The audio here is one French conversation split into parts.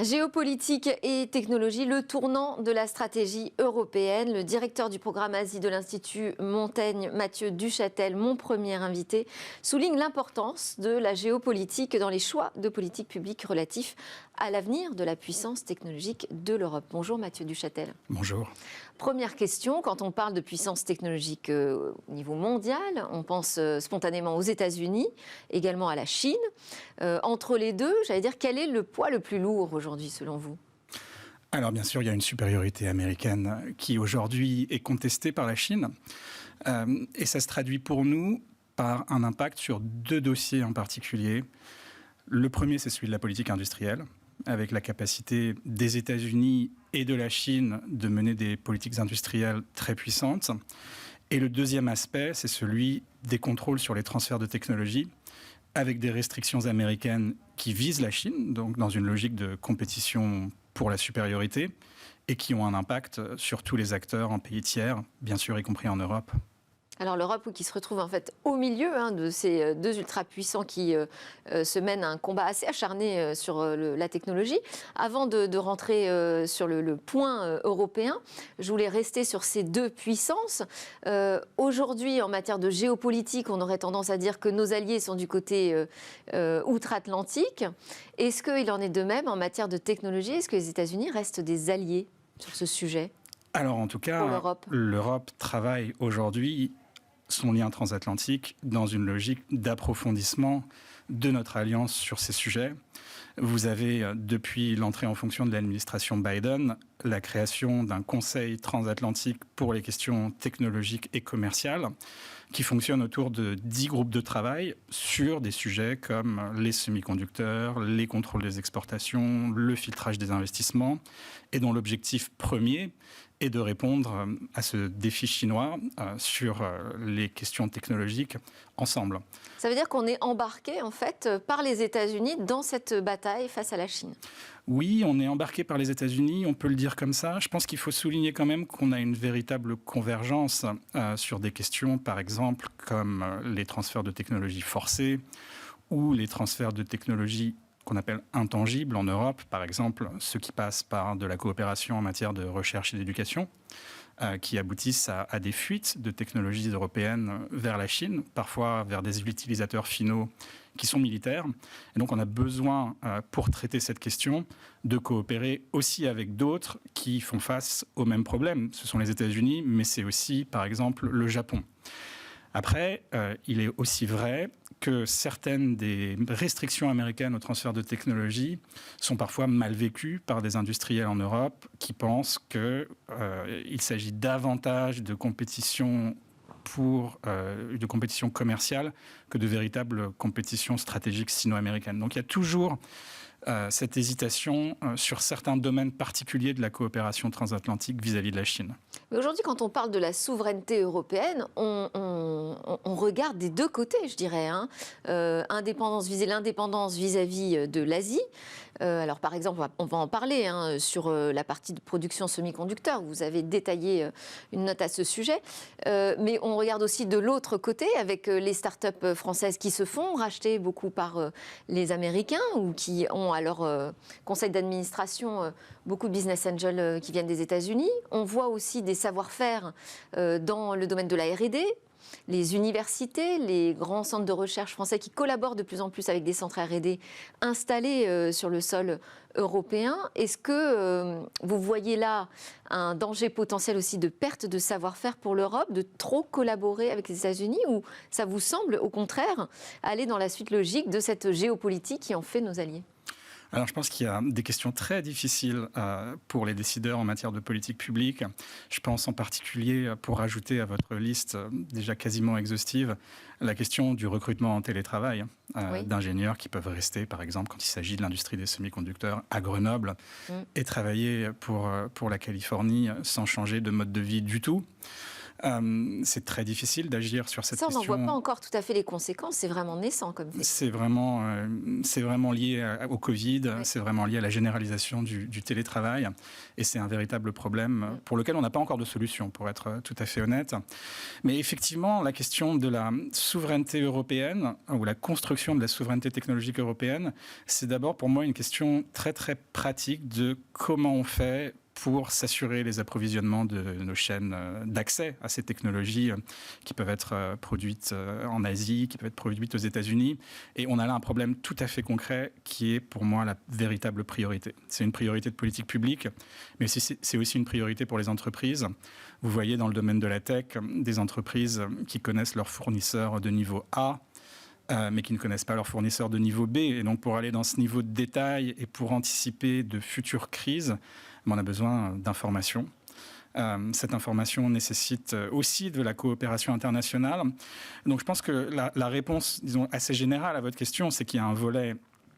Géopolitique et technologie, le tournant de la stratégie européenne. Le directeur du programme Asie de l'Institut Montaigne, Mathieu Duchâtel, mon premier invité, souligne l'importance de la géopolitique dans les choix de politique publique relatifs à l'avenir de la puissance technologique de l'Europe. Bonjour Mathieu Duchâtel. Bonjour. Première question, quand on parle de puissance technologique au niveau mondial, on pense spontanément aux États-Unis, également à la Chine. Entre les deux, j'allais dire, quel est le poids le plus lourd aujourd'hui selon vous ? Alors bien sûr, il y a une supériorité américaine qui aujourd'hui est contestée par la Chine. Et ça se traduit pour nous par un impact sur deux dossiers en particulier. Le premier, c'est celui de la politique industrielle, avec la capacité des États-Unis et de la Chine de mener des politiques industrielles très puissantes. Et le deuxième aspect, c'est celui des contrôles sur les transferts de technologies, avec des restrictions américaines qui visent la Chine, donc dans une logique de compétition pour la supériorité, et qui ont un impact sur tous les acteurs en pays tiers, bien sûr y compris en Europe. Alors l'Europe qui se retrouve en fait au milieu de ces deux ultra-puissants qui se mènent un combat assez acharné sur la technologie. Avant de rentrer sur le point européen, je voulais rester sur ces deux puissances. Aujourd'hui, en matière de géopolitique, on aurait tendance à dire que nos alliés sont du côté outre-Atlantique. Est-ce qu'il en est de même en matière de technologie ? Est-ce que les États-Unis restent des alliés sur ce sujet ? Alors en tout cas, l'Europe travaille aujourd'hui son lien transatlantique dans une logique d'approfondissement de notre alliance sur ces sujets. Vous avez, depuis l'entrée en fonction de l'administration Biden, la création d'un conseil transatlantique pour les questions technologiques et commerciales qui fonctionne autour de 10 groupes de travail sur des sujets comme les semi-conducteurs, les contrôles des exportations, le filtrage des investissements, et dont l'objectif premier est de répondre à ce défi chinois sur les questions technologiques ensemble. Ça veut dire qu'on est embarqué en fait par les États-Unis dans cette bataille face à la Chine. Oui, on est embarqué par les États-Unis, on peut le dire comme ça. Je pense qu'il faut souligner quand même qu'on a une véritable convergence sur des questions, par exemple, comme les transferts de technologies forcés ou les transferts de technologies qu'on appelle intangibles en Europe, par exemple, ceux qui passent par de la coopération en matière de recherche et d'éducation, qui aboutissent à des fuites de technologies européennes vers la Chine, parfois vers des utilisateurs finaux qui sont militaires. Et donc on a besoin, pour traiter cette question, de coopérer aussi avec d'autres qui font face aux mêmes problèmes. Ce sont les États-Unis, mais c'est aussi, par exemple, le Japon. Après, il est aussi vrai que certaines des restrictions américaines au transfert de technologie sont parfois mal vécues par des industriels en Europe qui pensent qu'il s'agit davantage de compétition de compétition commerciale que de véritable compétition stratégique sino-américaine. Donc il y a toujours cette hésitation sur certains domaines particuliers de la coopération transatlantique vis-à-vis de la Chine. Mais aujourd'hui, quand on parle de la souveraineté européenne, on regarde des deux côtés, je dirais. L'indépendance vis-à-vis de l'Asie. Alors par exemple, on va en parler sur la partie de production semi-conducteurs. Vous avez détaillé une note à ce sujet. Mais on regarde aussi de l'autre côté avec les startups françaises qui se font racheter beaucoup par les Américains ou qui ont à leur conseil d'administration beaucoup de business angels qui viennent des États-Unis. On voit aussi des savoir-faire dans le domaine de la R&D. Les universités, les grands centres de recherche français qui collaborent de plus en plus avec des centres R&D installés sur le sol européen. Est-ce que vous voyez là un danger potentiel aussi de perte de savoir-faire pour l'Europe, de trop collaborer avec les États-Unis, ou ça vous semble au contraire aller dans la suite logique de cette géopolitique qui en fait nos alliés ? Alors, je pense qu'il y a des questions très difficiles pour les décideurs en matière de politique publique. Je pense en particulier, pour ajouter à votre liste déjà quasiment exhaustive, la question du recrutement en télétravail d'ingénieurs qui peuvent rester, par exemple, quand il s'agit de l'industrie des semi-conducteurs à Grenoble et travailler pour la Californie sans changer de mode de vie du tout. C'est très difficile d'agir sur cette question. Ça, on n'en voit pas encore tout à fait les conséquences. C'est vraiment naissant comme fait. C'est vraiment lié au Covid, c'est vraiment lié à la généralisation du télétravail. Et c'est un véritable problème pour lequel on n'a pas encore de solution, pour être tout à fait honnête. Mais effectivement, la question de la souveraineté européenne, ou la construction de la souveraineté technologique européenne, c'est d'abord pour moi une question très très pratique de comment on fait pour s'assurer les approvisionnements de nos chaînes d'accès à ces technologies qui peuvent être produites en Asie, qui peuvent être produites aux États-Unis. Et on a là un problème tout à fait concret qui est pour moi la véritable priorité. C'est une priorité de politique publique, mais c'est aussi une priorité pour les entreprises. Vous voyez dans le domaine de la tech des entreprises qui connaissent leurs fournisseurs de niveau A, mais qui ne connaissent pas leurs fournisseurs de niveau B. Et donc pour aller dans ce niveau de détail et pour anticiper de futures crises, on a besoin d'informations. Cette information nécessite aussi de la coopération internationale. Donc je pense que la réponse, disons, assez générale à votre question, c'est qu'il y a un volet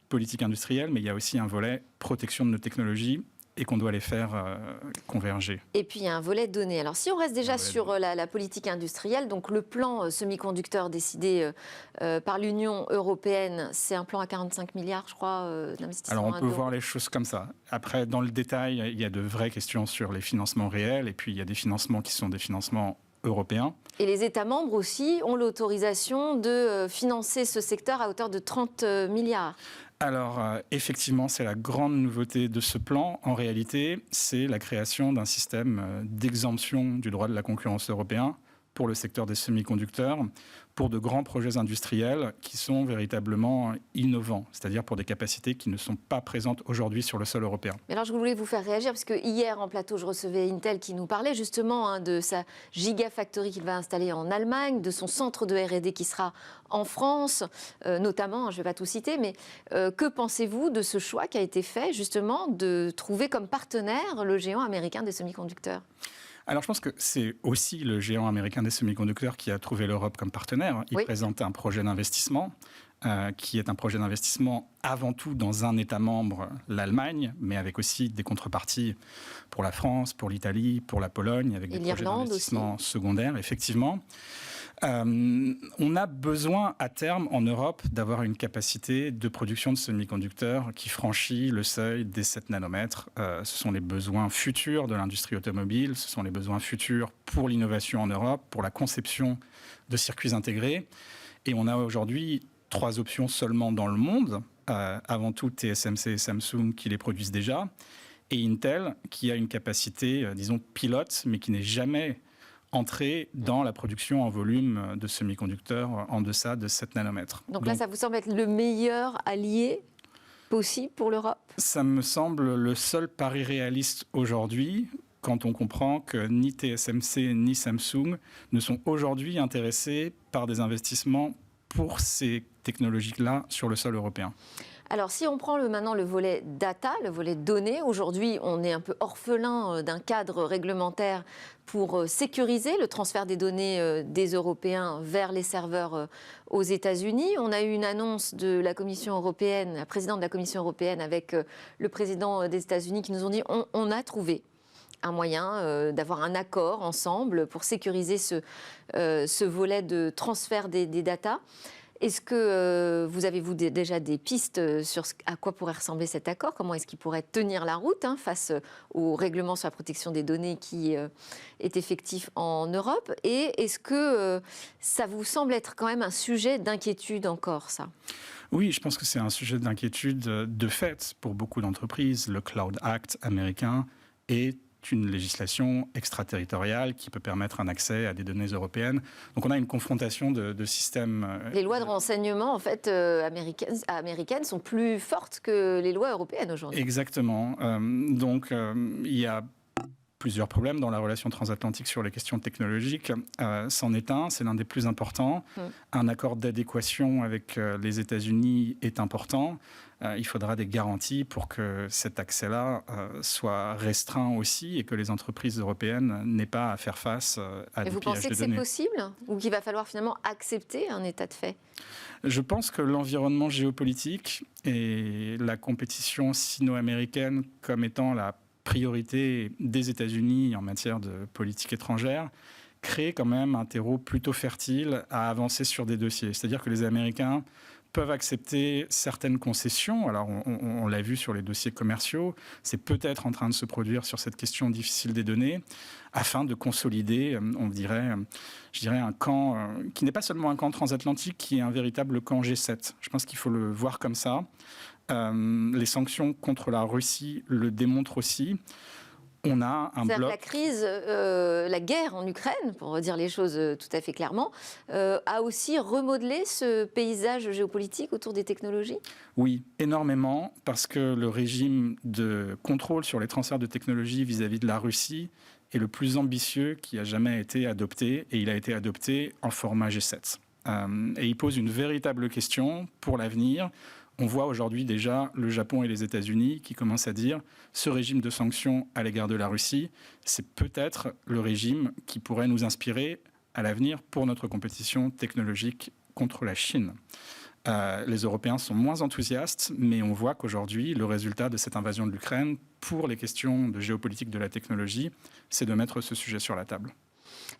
politique industrielle, mais il y a aussi un volet protection de nos technologies et qu'on doit les faire converger. Et puis il y a un volet données. Alors si on reste déjà sur la politique industrielle, donc le plan semi-conducteur décidé par l'Union européenne, c'est un plan à 45 milliards, je crois, d'investissement. Alors on peut voir les choses comme ça. Après, dans le détail, il y a de vraies questions sur les financements réels, et puis il y a des financements qui sont des financements européens. Et les États membres aussi ont l'autorisation de financer ce secteur à hauteur de 30 milliards. Alors, effectivement, c'est la grande nouveauté de ce plan. En réalité, c'est la création d'un système d'exemption du droit de la concurrence européen pour le secteur des semi-conducteurs, pour de grands projets industriels qui sont véritablement innovants, c'est-à-dire pour des capacités qui ne sont pas présentes aujourd'hui sur le sol européen. Mais alors, je voulais vous faire réagir, parce que hier, en plateau, je recevais Intel qui nous parlait justement de sa Gigafactory qu'il va installer en Allemagne, de son centre de R&D qui sera en France, notamment, je ne vais pas tout citer, mais que pensez-vous de ce choix qui a été fait, justement, de trouver comme partenaire le géant américain des semi-conducteurs ? Alors je pense que c'est aussi le géant américain des semi-conducteurs qui a trouvé l'Europe comme partenaire. Il présente un projet d'investissement qui est un projet d'investissement avant tout dans un État membre, l'Allemagne, mais avec aussi des contreparties pour la France, pour l'Italie, pour la Pologne, avec des projets d'investissement secondaires, effectivement. On a besoin à terme en Europe d'avoir une capacité de production de semi-conducteurs qui franchit le seuil des 7 nanomètres. Ce sont les besoins futurs de l'industrie automobile, ce sont les besoins futurs pour l'innovation en Europe, pour la conception de circuits intégrés. Et on a aujourd'hui 3 options seulement dans le monde. Avant tout TSMC et Samsung qui les produisent déjà, et Intel qui a une capacité, disons, pilote, mais qui n'est jamais entrer dans la production en volume de semi-conducteurs en deçà de 7 nanomètres. Donc là, ça vous semble être le meilleur allié possible pour l'Europe ? Ça me semble le seul pari réaliste aujourd'hui, quand on comprend que ni TSMC ni Samsung ne sont aujourd'hui intéressés par des investissements pour ces technologies-là sur le sol européen. Alors, si on prend maintenant le volet data, le volet données, aujourd'hui, on est un peu orphelin d'un cadre réglementaire pour sécuriser le transfert des données des Européens vers les serveurs aux États-Unis. On a eu une annonce de la Commission européenne, la présidente de la Commission européenne avec le président des États-Unis qui nous ont dit on a trouvé un moyen d'avoir un accord ensemble pour sécuriser ce volet de transfert des datas. Est-ce que vous avez déjà des pistes sur à quoi pourrait ressembler cet accord ? Comment est-ce qu'il pourrait tenir la route face au règlement sur la protection des données qui est effectif en Europe ? Et est-ce que ça vous semble être quand même un sujet d'inquiétude encore, ça ? Oui, je pense que c'est un sujet d'inquiétude de fait pour beaucoup d'entreprises. Le Cloud Act américain est une législation extraterritoriale qui peut permettre un accès à des données européennes. Donc on a une confrontation de systèmes... Les lois de renseignement, en fait, américaines sont plus fortes que les lois européennes aujourd'hui. Exactement. Donc il y a plusieurs problèmes dans la relation transatlantique sur les questions technologiques. C'en est un, c'est l'un des plus importants. Un accord d'adéquation avec les États-Unis est important. Il faudra des garanties pour que cet accès-là soit restreint aussi et que les entreprises européennes n'aient pas à faire face à des pillages de données. Et vous pensez que c'est possible ou qu'il va falloir finalement accepter un état de fait ? Je pense que l'environnement géopolitique et la compétition sino-américaine comme étant la priorité des États-Unis en matière de politique étrangère crée quand même un terreau plutôt fertile à avancer sur des dossiers. C'est-à-dire que les Américains peuvent accepter certaines concessions. Alors, on l'a vu sur les dossiers commerciaux, c'est peut-être en train de se produire sur cette question difficile des données, afin de consolider, je dirais, un camp qui n'est pas seulement un camp transatlantique, qui est un véritable camp G7. Je pense qu'il faut le voir comme ça. Les sanctions contre la Russie le démontrent aussi. On a un bloc. La crise, la guerre en Ukraine, pour dire les choses tout à fait clairement, a aussi remodelé ce paysage géopolitique autour des technologies ? Oui, énormément, parce que le régime de contrôle sur les transferts de technologies vis-à-vis de la Russie est le plus ambitieux qui a jamais été adopté, et il a été adopté en format G7. Et il pose une véritable question pour l'avenir. On voit aujourd'hui déjà le Japon et les États-Unis qui commencent à dire ce régime de sanctions à l'égard de la Russie, c'est peut-être le régime qui pourrait nous inspirer à l'avenir pour notre compétition technologique contre la Chine. Les Européens sont moins enthousiastes, mais on voit qu'aujourd'hui, le résultat de cette invasion de l'Ukraine, pour les questions de géopolitique de la technologie, c'est de mettre ce sujet sur la table.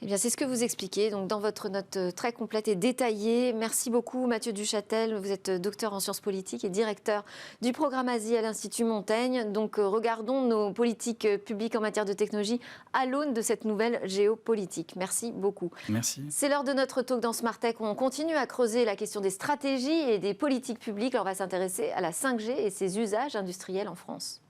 Eh bien, c'est ce que vous expliquez donc, dans votre note très complète et détaillée. Merci beaucoup, Mathieu Duchâtel. Vous êtes docteur en sciences politiques et directeur du programme Asie à l'Institut Montaigne. Donc, regardons nos politiques publiques en matière de technologie à l'aune de cette nouvelle géopolitique. Merci beaucoup. Merci. C'est l'heure de notre talk dans Smart Tech. On continue à creuser la question des stratégies et des politiques publiques. Alors, on va s'intéresser à la 5G et ses usages industriels en France.